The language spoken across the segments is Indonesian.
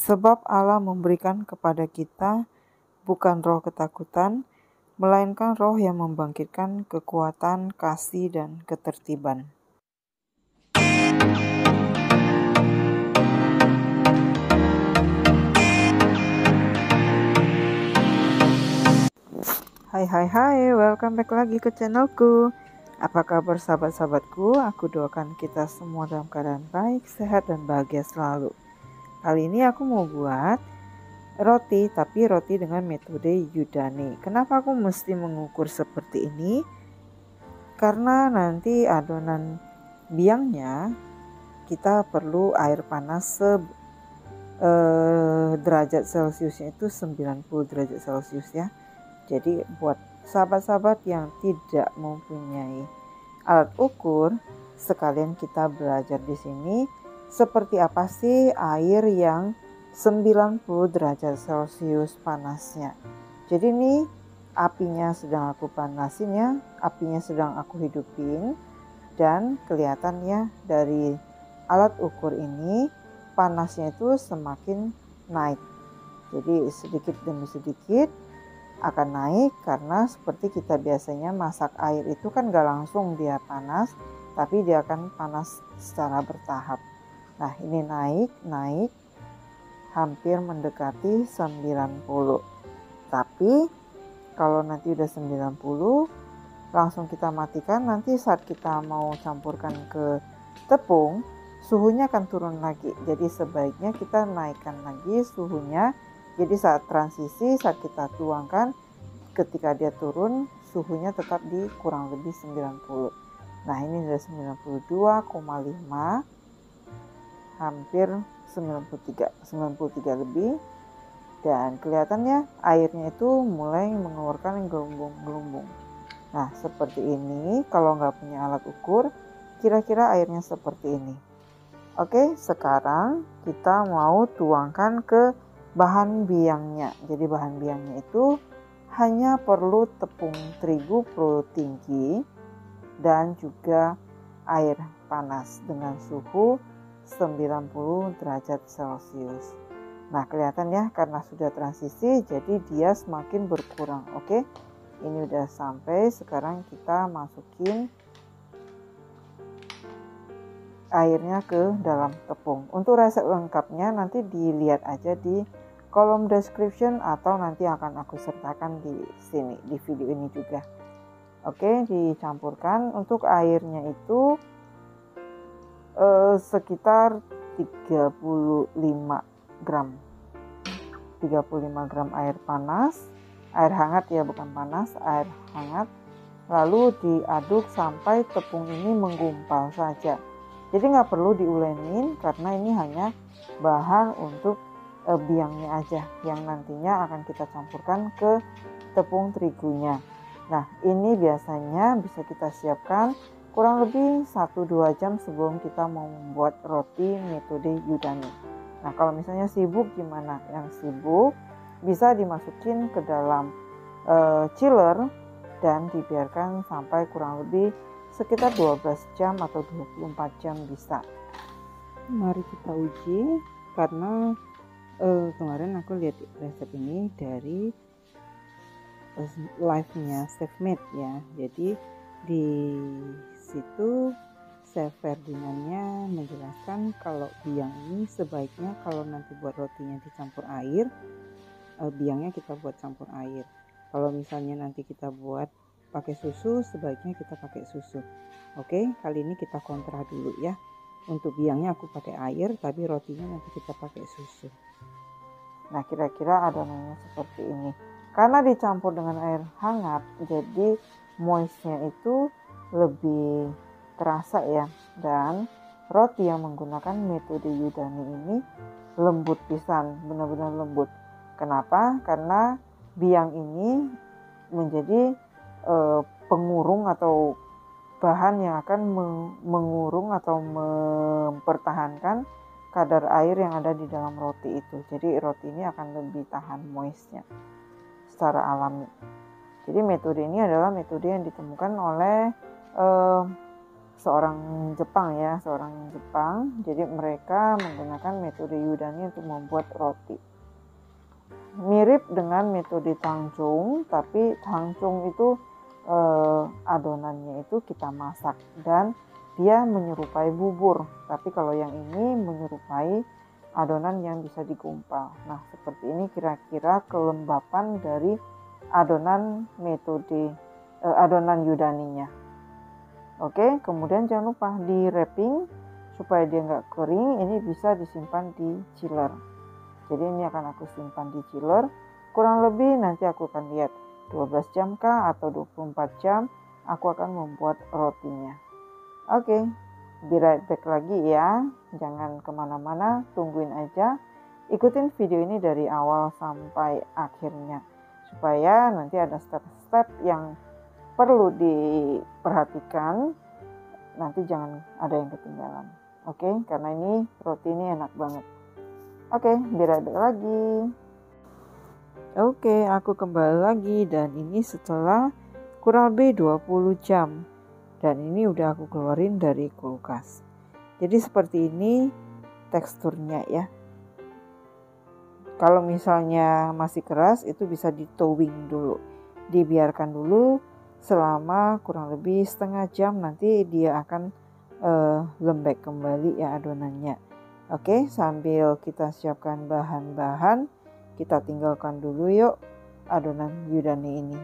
Sebab Allah memberikan kepada kita bukan roh ketakutan, melainkan roh yang membangkitkan kekuatan, kasih, dan ketertiban. Hai, welcome back lagi ke channelku. Apa kabar sahabat-sahabatku? Aku doakan kita semua dalam keadaan baik, sehat, dan bahagia selalu. Kali ini aku mau buat roti, tapi roti dengan metode Yudani. Kenapa aku mesti mengukur seperti ini? Karena nanti adonan biangnya kita perlu air panas derajat Celciusnya itu 90 derajat Celcius ya. Jadi buat sahabat-sahabat yang tidak mempunyai alat ukur, sekalian kita belajar di sini seperti apa sih air yang 90 derajat Celcius panasnya. Jadi ini apinya sedang aku panasin ya, apinya sedang aku hidupin, dan kelihatannya dari alat ukur ini panasnya itu semakin naik. Jadi sedikit demi sedikit akan naik, karena seperti kita biasanya masak air itu kan gak langsung dia panas, tapi dia akan panas secara bertahap. Nah ini naik hampir mendekati 90. Tapi kalau nanti udah 90 langsung kita matikan. Nanti saat kita mau campurkan ke tepung, suhunya akan turun lagi. Jadi sebaiknya kita naikkan lagi suhunya. Jadi saat transisi, saat kita tuangkan, ketika dia turun, suhunya tetap di kurang lebih 90. Nah ini udah 92,5, hampir 93 lebih. Dan kelihatannya airnya itu mulai mengeluarkan gelombang-gelombang. Nah seperti ini, kalau nggak punya alat ukur, kira-kira airnya seperti ini. Oke, sekarang kita mau tuangkan ke bahan biangnya. Jadi bahan biangnya itu hanya perlu tepung terigu pro tinggi dan juga air panas dengan suhu 90 derajat Celcius. Nah kelihatan ya, karena sudah transisi jadi dia semakin berkurang. Oke, ini udah sampai. Sekarang kita masukin airnya ke dalam tepung. Untuk resep lengkapnya nanti dilihat aja di kolom description atau nanti akan aku sertakan di sini di video ini juga. Oke, dicampurkan. Untuk airnya itu sekitar 35 gram air panas, air hangat ya, bukan panas, air hangat. Lalu diaduk sampai tepung ini menggumpal saja. Jadi nggak perlu diulenin, karena ini hanya bahan untuk biangnya aja yang nantinya akan kita campurkan ke tepung terigunya. Nah ini biasanya bisa kita siapkan kurang lebih 1-2 jam sebelum kita mau membuat roti metode Yudani. Nah kalau misalnya sibuk gimana? Yang sibuk bisa dimasukin ke dalam chiller dan dibiarkan sampai kurang lebih sekitar 12 jam atau 24 jam bisa. Mari kita uji, karena kemarin aku lihat resep ini dari live-nya Chef Made ya. Jadi di situ Chef Ferdinandnya menjelaskan kalau biang ini sebaiknya kalau nanti buat rotinya dicampur air, biangnya kita buat campur air. Kalau misalnya nanti kita buat pakai susu, sebaiknya kita pakai susu. Oke, kali ini kita kontra dulu ya. Untuk biangnya aku pakai air, tapi rotinya nanti kita pakai susu. Nah kira-kira adonannya seperti ini. Karena dicampur dengan air hangat, jadi moistnya itu lebih terasa ya. Dan roti yang menggunakan metode Yudani ini lembut pisan, benar-benar lembut. Kenapa? Karena biang ini menjadi pengurung atau bahan yang akan mengurung atau mempertahankan kadar air yang ada di dalam roti itu. Jadi roti ini akan lebih tahan moistnya secara alami. Jadi metode ini adalah metode yang ditemukan oleh seorang Jepang ya, seorang Jepang. Jadi mereka menggunakan metode Yudani untuk membuat roti. Mirip dengan metode Tangzhong, tapi Tangzhong itu adonannya itu kita masak dan dia menyerupai bubur. Tapi kalau yang ini menyerupai adonan yang bisa digumpal. Nah, seperti ini kira-kira kelembapan dari adonan metode adonan Yudaninya. Oke, kemudian jangan lupa di wrapping supaya dia nggak kering. Ini bisa disimpan di chiller. Jadi ini akan aku simpan di chiller. Kurang lebih nanti aku akan lihat 12 jam kah atau 24 jam aku akan membuat rotinya. Oke, be right back lagi ya. Jangan kemana-mana, tungguin aja. Ikutin video ini dari awal sampai akhirnya. Supaya nanti ada step-step yang perlu diperhatikan, nanti jangan ada yang ketinggalan. Oke, karena ini roti ini enak banget. Oke, biar ada lagi. Oke, aku kembali lagi dan ini setelah kurang lebih 20 jam. Dan ini udah aku keluarin dari kulkas. Jadi seperti ini teksturnya ya. Kalau misalnya masih keras itu bisa di thawing dulu. Dibiarkan dulu selama kurang lebih setengah jam, nanti dia akan lembek kembali ya adonannya. Oke, sambil kita siapkan bahan-bahan, kita tinggalkan dulu yuk adonan Yudani ini.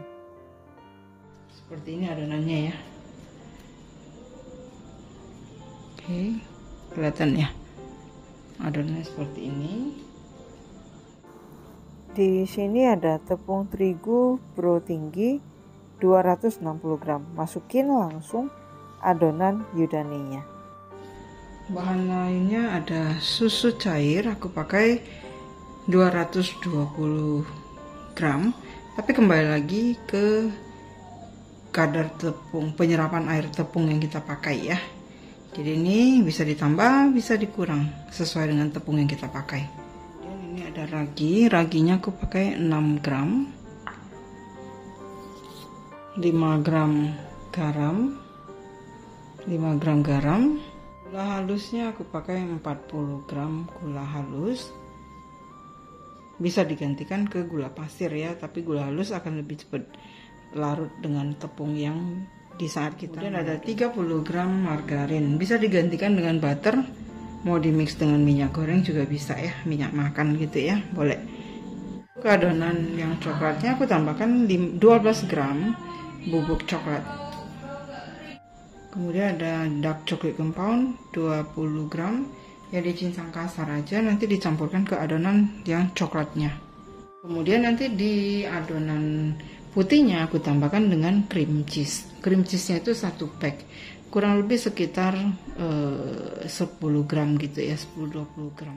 Seperti ini adonannya ya. Oke, kelihatan ya adonannya seperti ini. Di sini ada tepung terigu pro tinggi 260 gram. Masukin langsung adonan Yudaninya. Bahan lainnya ada susu cair, aku pakai 220 gram. Tapi kembali lagi ke kadar tepung, penyerapan air tepung yang kita pakai ya. Jadi ini bisa ditambah, bisa dikurang sesuai dengan tepung yang kita pakai. Dan ini ada ragi, raginya aku pakai 6 gram. 5 gram garam, 5 gram garam. Gula halusnya aku pakai 40 gram gula halus. Bisa digantikan ke gula pasir ya, tapi gula halus akan lebih cepat larut dengan tepung yang di saat kita. Kemudian ada 30 gram margarin. Bisa digantikan dengan butter, mau dimix dengan minyak goreng juga bisa ya, minyak makan gitu ya, boleh. Ke adonan yang coklatnya aku tambahkan 12 gram bubuk coklat. Kemudian ada dark chocolate compound 20 gram, ya dicincang kasar aja, nanti dicampurkan ke adonan yang coklatnya. Kemudian nanti di adonan putihnya aku tambahkan dengan cream cheese. Cream cheese-nya itu 1 pack, kurang lebih sekitar 10 gram gitu ya, 10-20 gram.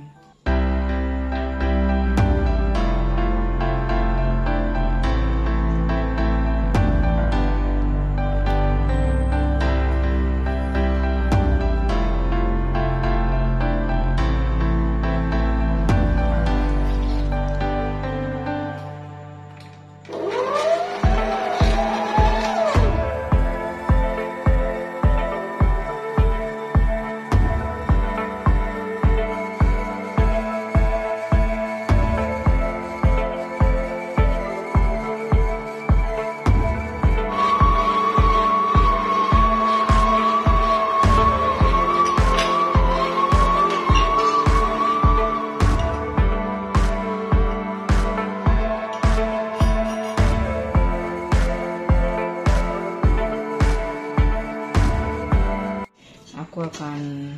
Aku akan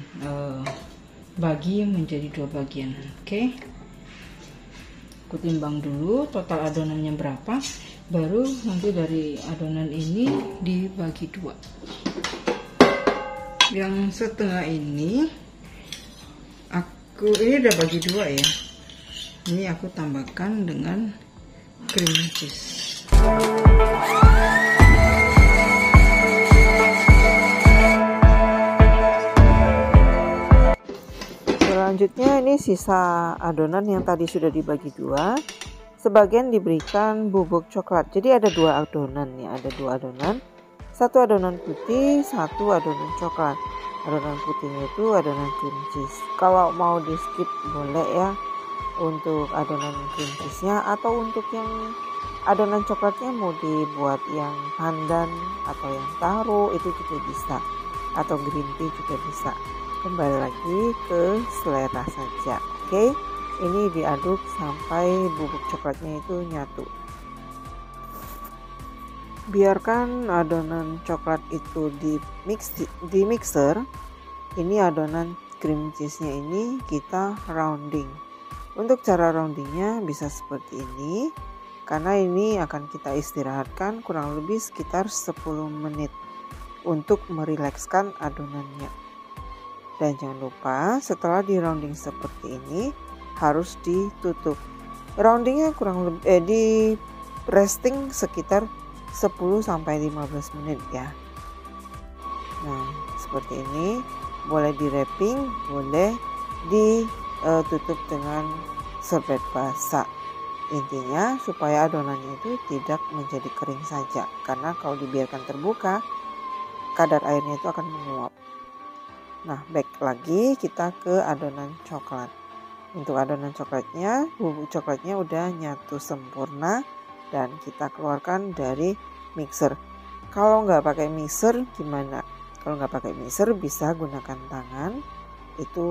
bagi menjadi 2 bagian. Oke, aku timbang dulu total adonannya berapa, baru nanti dari adonan ini dibagi 2. Yang setengah ini ini udah bagi 2 ya. Ini aku tambahkan dengan cream cheese. Selanjutnya ini sisa adonan yang tadi sudah dibagi 2, sebagian diberikan bubuk coklat. Jadi ada 2 adonan ya, ada 2 adonan. 1 adonan putih, 1 adonan coklat. Adonan putihnya itu adonan cream cheese. Kalau mau di skip boleh ya untuk adonan cream cheese-nya, atau untuk yang adonan coklatnya mau dibuat yang pandan atau yang taro itu juga bisa, atau green tea juga bisa. Kembali lagi ke selera saja. Oke, ini diaduk sampai bubuk coklatnya itu nyatu. Biarkan adonan coklat itu di mixer. Ini adonan cream cheese-nya ini kita rounding. Untuk cara roundingnya bisa seperti ini, karena ini akan kita istirahatkan kurang lebih sekitar 10 menit untuk merilekskan adonannya. Dan jangan lupa setelah di rounding seperti ini harus ditutup. Roundingnya kurang lebih di resting sekitar 10-15 menit ya. Nah, seperti ini. Boleh di wrapping, boleh ditutup dengan serbet basah. Intinya supaya adonannya itu tidak menjadi kering saja, karena kalau dibiarkan terbuka kadar airnya itu akan menguap. Nah, back lagi kita ke adonan coklat. Untuk adonan coklatnya, bubuk coklatnya udah nyatu sempurna dan kita keluarkan dari mixer. Kalau nggak pakai mixer gimana? Kalau nggak pakai mixer bisa gunakan tangan, itu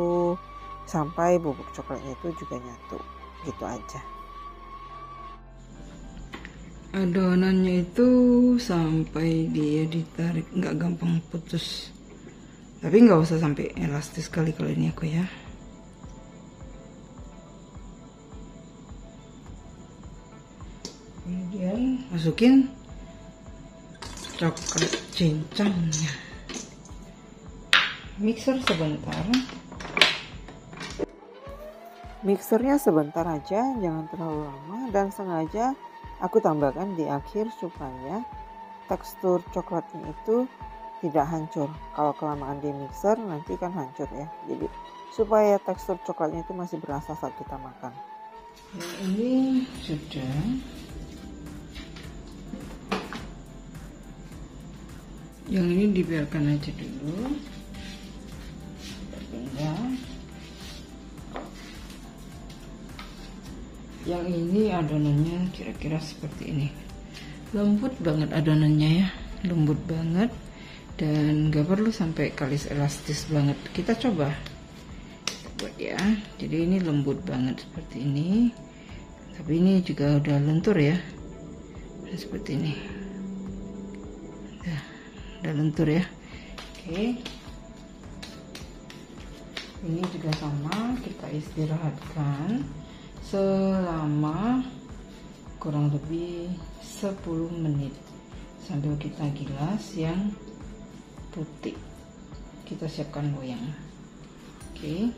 sampai bubuk coklatnya itu juga nyatu. Gitu aja. Adonannya itu sampai dia ditarik, nggak gampang putus. Tapi nggak usah sampai elastis kali kalau ini aku ya. Kemudian masukin coklat cincangnya. Mixer sebentar. Mixernya sebentar aja, jangan terlalu lama, dan sengaja aku tambahkan di akhir supaya tekstur coklatnya itu tidak hancur. Kalau kelamaan di mixer nanti kan hancur ya. Jadi supaya tekstur coklatnya itu masih berasa saat kita makan. Nah, ini sudah. Yang ini dibiarkan aja dulu. Pindah. Yang ini adonannya kira-kira seperti ini. Lembut banget adonannya ya, lembut banget dan gak perlu sampai kalis elastis banget. Kita coba buat ya. Jadi ini lembut banget seperti ini. Tapi ini juga udah lentur ya. Nah, seperti ini. Udah lentur ya. Oke. Ini juga sama, kita istirahatkan selama kurang lebih 10 menit sambil kita gilas yang putih. Kita siapkan loyang. Oke.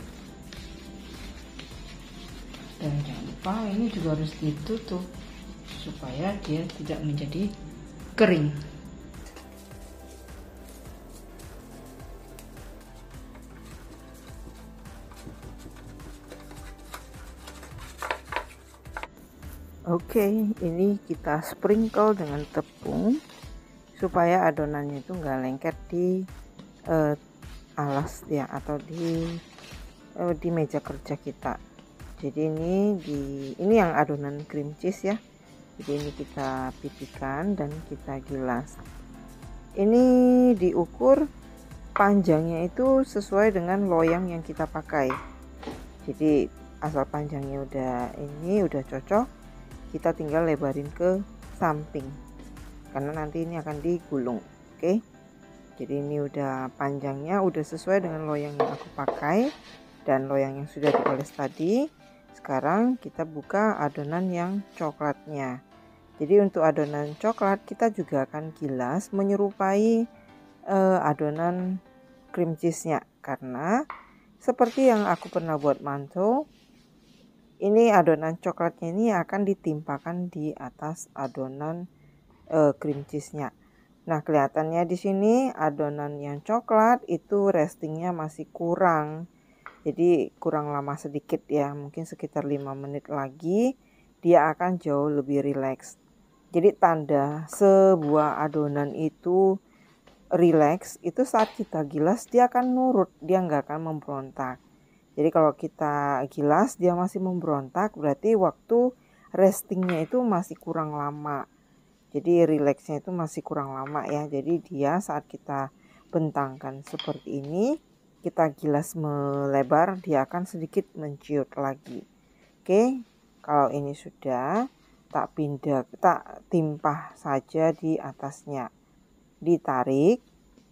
Dan jangan lupa ini juga harus ditutup supaya dia tidak menjadi kering. Oke, ini kita sprinkle dengan tepung supaya adonannya itu nggak lengket di alas ya, atau di meja kerja kita. Jadi ini yang adonan cream cheese ya. Jadi ini kita pipihkan dan kita gilas. Ini diukur panjangnya itu sesuai dengan loyang yang kita pakai. Jadi asal panjangnya udah cocok, kita tinggal lebarin ke samping karena nanti ini akan digulung. Oke, jadi ini udah panjangnya udah sesuai dengan loyang yang aku pakai dan loyang yang sudah dioles tadi. Sekarang kita buka adonan yang coklatnya. Jadi untuk adonan coklat kita juga akan gilas menyerupai adonan cream cheese-nya, karena seperti yang aku pernah buat mantou, ini adonan coklatnya ini akan ditimpakan di atas adonan cream cheese-nya. Nah, kelihatannya di sini adonan yang coklat itu restingnya masih kurang. Jadi kurang lama sedikit ya, mungkin sekitar 5 menit lagi dia akan jauh lebih rileks. Jadi tanda sebuah adonan itu rileks, itu saat kita gilas dia akan nurut, dia nggak akan memberontak. Jadi kalau kita gilas dia masih memberontak, berarti waktu restingnya itu masih kurang lama. Jadi rileksnya itu masih kurang lama ya. Jadi dia saat kita bentangkan seperti ini, kita gilas melebar, dia akan sedikit menciut lagi. Oke, kalau ini sudah, tak timpah saja di atasnya, ditarik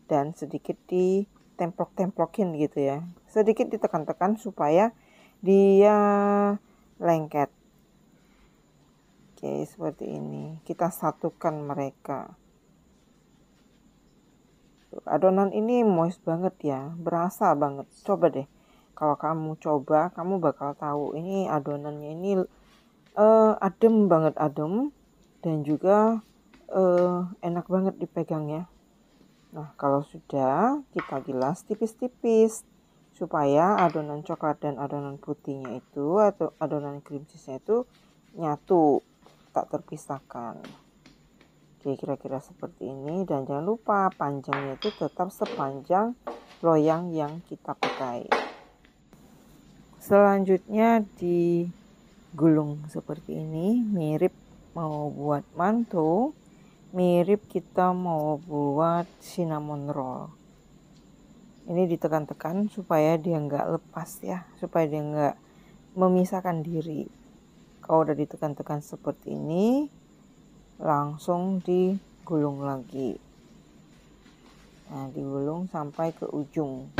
dan sedikit ditemplok-templokin gitu ya, sedikit ditekan-tekan supaya dia lengket. Oke, seperti ini kita satukan mereka. Adonan ini moist banget ya, berasa banget. Coba deh, kalau kamu coba kamu bakal tahu ini adonannya ini adem banget, adem, dan juga enak banget dipegang ya. Nah, kalau sudah kita gilas tipis-tipis supaya adonan coklat dan adonan putihnya itu atau adonan cream cheese-nya itu nyatu, tak terpisahkan. Oke, kira-kira seperti ini, dan jangan lupa panjangnya itu tetap sepanjang loyang yang kita pakai. Selanjutnya digulung seperti ini, mirip mau buat mantou, mirip kita mau buat cinnamon roll. Ini ditekan-tekan supaya dia nggak lepas ya, supaya dia nggak memisahkan diri. Kalau udah ditekan-tekan seperti ini, langsung digulung lagi. Nah, digulung sampai ke ujung.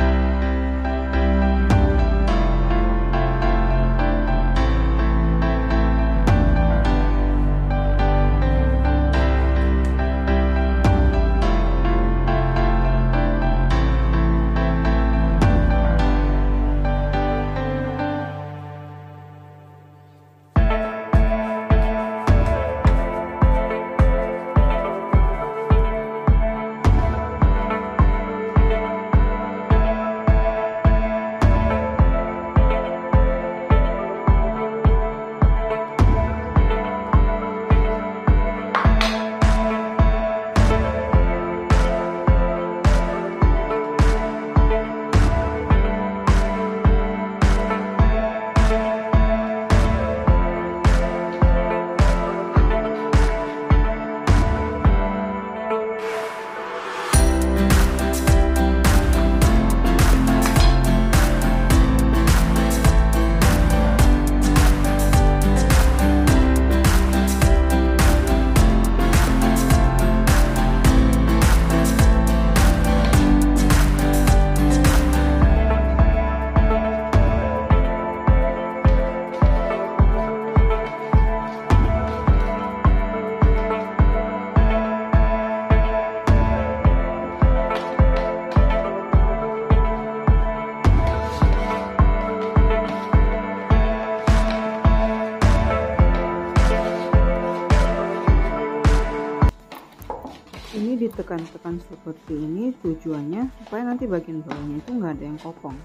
Ditekan-tekan seperti ini tujuannya supaya nanti bagian bawahnya itu nggak ada yang kopong.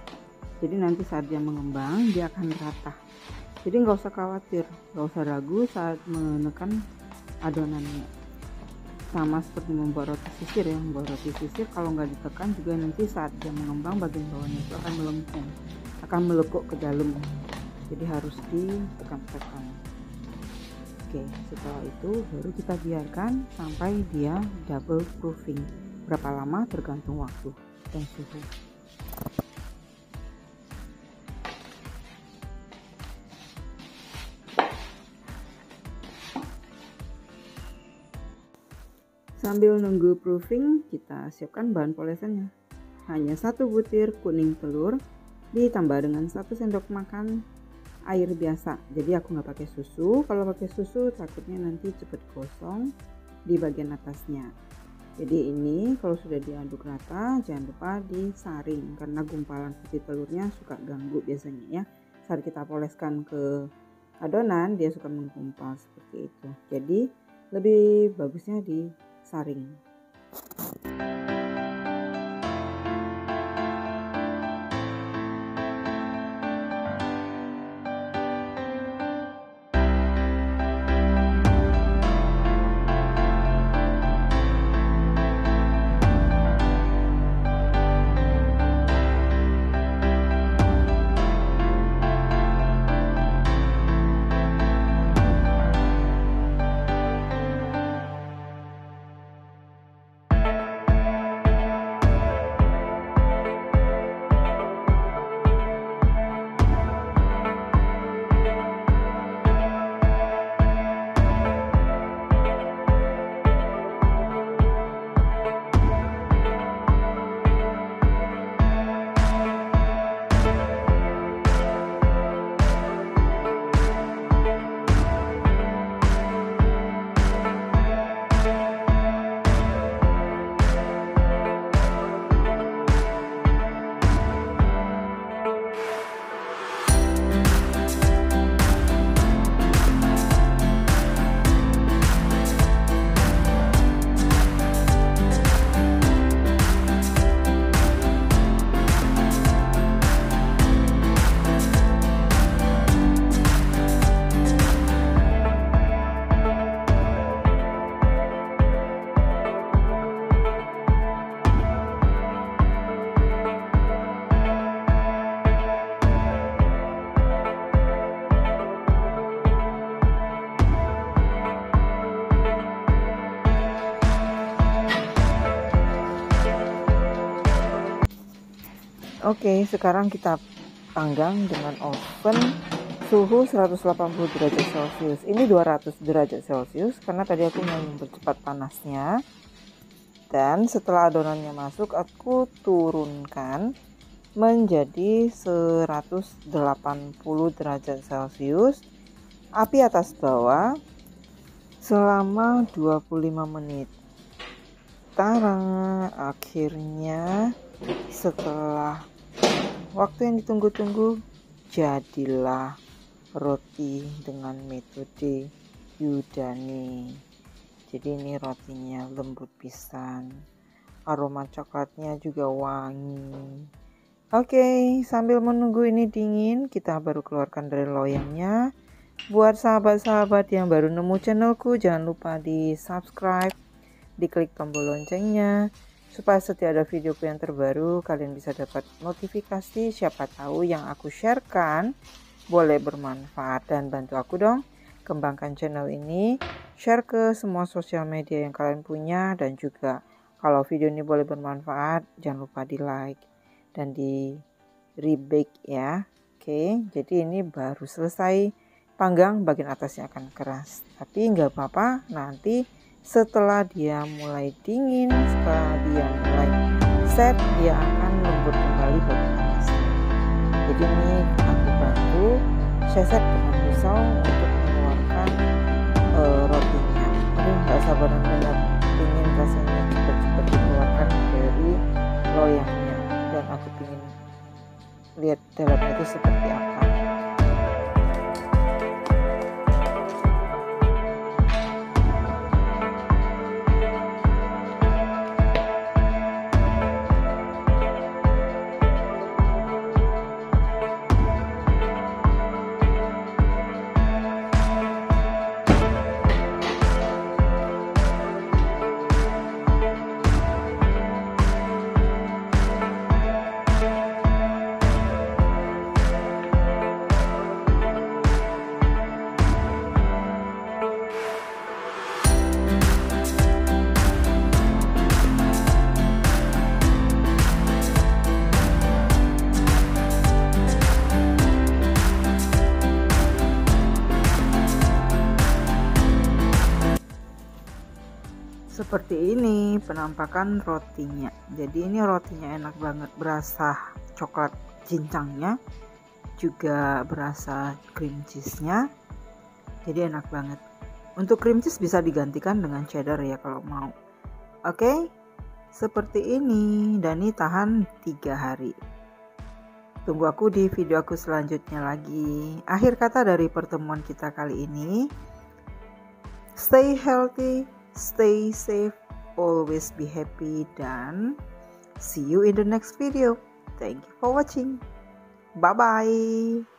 Jadi nanti saat dia mengembang dia akan rata. Jadi nggak usah khawatir, nggak usah ragu saat menekan adonannya. Sama seperti membuat roti sisir ya, membuat roti sisir kalau nggak ditekan juga nanti saat dia mengembang bagian bawahnya itu akan melengkung, akan melekuk ke dalam. Jadi harus ditekan-tekan. Oke, setelah itu baru kita biarkan sampai dia double proofing. Berapa lama tergantung waktu dan suhu. Sambil nunggu proofing, kita siapkan bahan polesannya. Hanya 1 butir kuning telur ditambah dengan 1 sendok makan air biasa. Jadi aku nggak pakai susu. Kalau pakai susu takutnya nanti cepet gosong di bagian atasnya. Jadi ini kalau sudah diaduk rata jangan lupa disaring, karena gumpalan putih telurnya suka ganggu biasanya ya. Saat kita poleskan ke adonan dia suka menggumpal seperti itu. Jadi lebih bagusnya disaring. Oke, sekarang kita panggang dengan oven suhu 180 derajat Celcius. Ini 200 derajat Celcius karena tadi aku mau mempercepat panasnya. Dan setelah adonannya masuk, aku turunkan menjadi 180 derajat Celcius, api atas bawah selama 25 menit. Tara, akhirnya setelah waktu yang ditunggu-tunggu, jadilah roti dengan metode Yudani. Jadi ini rotinya lembut pisan, aroma coklatnya juga wangi. Oke, sambil menunggu ini dingin, kita baru keluarkan dari loyangnya. Buat sahabat-sahabat yang baru nemu channelku, jangan lupa di subscribe, diklik tombol loncengnya, supaya setiap ada videoku yang terbaru, kalian bisa dapat notifikasi. Siapa tahu yang aku sharekan boleh bermanfaat, dan bantu aku dong kembangkan channel ini, share ke semua sosial media yang kalian punya, dan juga kalau video ini boleh bermanfaat, jangan lupa di like dan di rebake ya. Oke, jadi ini baru selesai panggang, bagian atasnya akan keras, tapi nggak apa-apa, nanti setelah dia mulai dingin, setelah dia mulai set, dia akan lembut kembali bagian atasnya. Jadi ini aku bantu saya set dengan pisau untuk mengeluarkan rotinya. Aduh, nggak sabaran banget, ingin rasanya cepat-cepat dikeluarkan dari loyangnya, dan aku ingin lihat dalamnya itu seperti apa. Seperti ini penampakan rotinya. Jadi ini rotinya enak banget, berasa coklat cincangnya, juga berasa cream cheese-nya. Jadi enak banget. Untuk cream cheese bisa digantikan dengan cheddar ya kalau mau. Oke, seperti ini, dan ini tahan 3 hari. Tunggu aku di video aku selanjutnya lagi. Akhir kata dari pertemuan kita kali ini, stay healthy, stay safe, always be happy, dan see you in the next video. Thank you for watching. Bye bye.